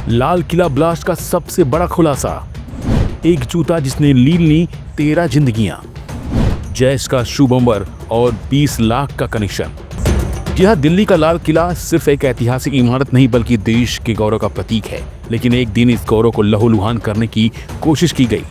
Lal Qila blast का सबसे बड़ा खुलासा, एक जूता जिसने लील ली 13 जिंदगियां, जैश का शू बम्बर और 20 लाख का कनेक्शन। यह दिल्ली का लाल किला सिर्फ एक ऐतिहासिक इमारत नहीं बल्कि देश के गौरव का प्रतीक है। लेकिन एक दिन इस गौरव को लहूलुहान करने की कोशिश की गई।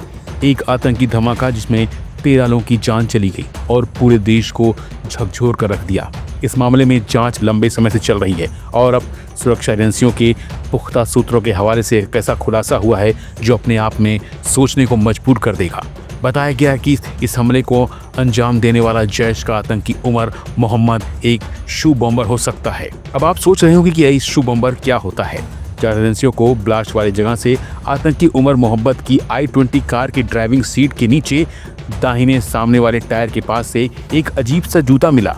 एक आतंकी धमाका जिसमें 13 लोगों की जान चली गई और पूरे देश को झकझोर कर रख दिया। इस मामले में जांच लंबे समय से चल रही है और अब सुरक्षा एजेंसियों के पुख्ता सूत्रों के हवाले से एक ऐसा खुलासा हुआ है जो अपने आप में सोचने को मजबूर कर देगा। बताया गया है कि इस हमले को अंजाम देने वाला जैश का आतंकी उमर मोहम्मद एक शू बॉम्बर हो सकता है। अब आप सोच रहे होंगे कि यह शू बॉम्बर क्या होता है। जांच एजेंसियों को ब्लास्ट वाली जगह से आतंकी उमर मोहम्मद की i20 कार की ड्राइविंग सीट के नीचे दाहिने सामने वाले टायर के पास से एक अजीब सा जूता मिला।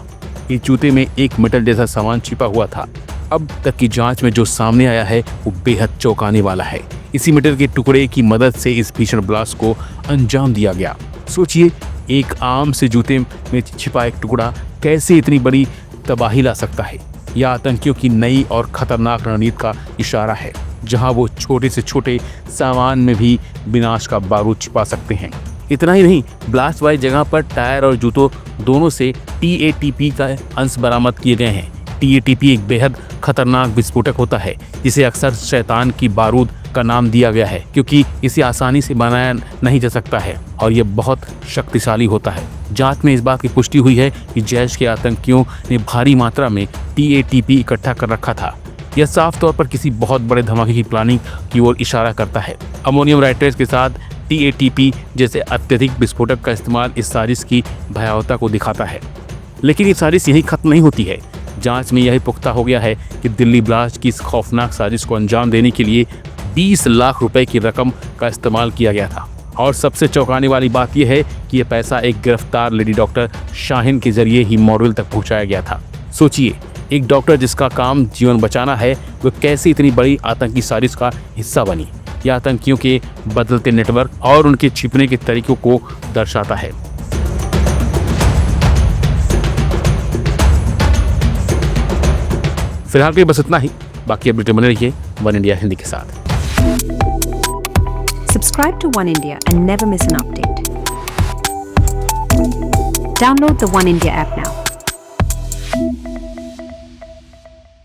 इस जूते में एक मेटल जैसा सामान छिपा हुआ था। अब तक की जांच में जो सामने आया है वो बेहद चौंकाने वाला है। इसी मेटल के टुकड़े की मदद से इस भीषण ब्लास्ट को अंजाम दिया गया। सोचिए, एक आम से जूते में छिपा एक टुकड़ा कैसे इतनी बड़ी तबाही ला सकता है। यह आतंकियों की नई और खतरनाक रणनीति का इशारा है, जहां वो छोटे से छोटे सामान में भी विनाश का बारूद छिपा सकते हैं। इतना ही नहीं, ब्लास्ट वाली जगह पर टायर और जूतों दोनों से TATP का अंश बरामद किए गए हैं। TATP एक बेहद खतरनाक विस्फोटक होता है जिसे अक्सर शैतान की बारूद का नाम दिया गया है क्योंकि इसे आसानी से बनाया नहीं जा सकता है और यह बहुत शक्तिशाली होता है। जांच में इस बात की पुष्टि हुई है कि जैश के आतंकियों ने भारी मात्रा में TATP इकट्ठा कर रखा था। यह साफ तौर पर किसी बहुत बड़े धमाके की प्लानिंग की ओर इशारा करता है। अमोनियम नाइट्रेट के साथ TATP जैसे अत्यधिक विस्फोटक का इस्तेमाल इस साजिश की भयावहता को दिखाता है। लेकिन ये साजिश यही खत्म नहीं होती है। जांच में यही पुख्ता हो गया है कि दिल्ली ब्लास्ट की इस खौफनाक साजिश को अंजाम देने के लिए 20 लाख रुपए की रकम का इस्तेमाल किया गया था। और सबसे चौंकाने वाली बात यह है कि यह पैसा एक गिरफ्तार लेडी डॉक्टर शाहीन के जरिए ही मॉडल तक पहुंचाया गया था। सोचिए, एक डॉक्टर जिसका काम जीवन बचाना है वो कैसे इतनी बड़ी आतंकी साजिश का हिस्सा बनी। यह आतंकियों के बदलते नेटवर्क और उनके छिपने के तरीकों को दर्शाता है। फिलहाल के लिए बस इतना ही। बाकी अपडेट बने रहिए वन इंडिया हिंदी के साथ। Subscribe to One India and never miss an update. Download the One India app now.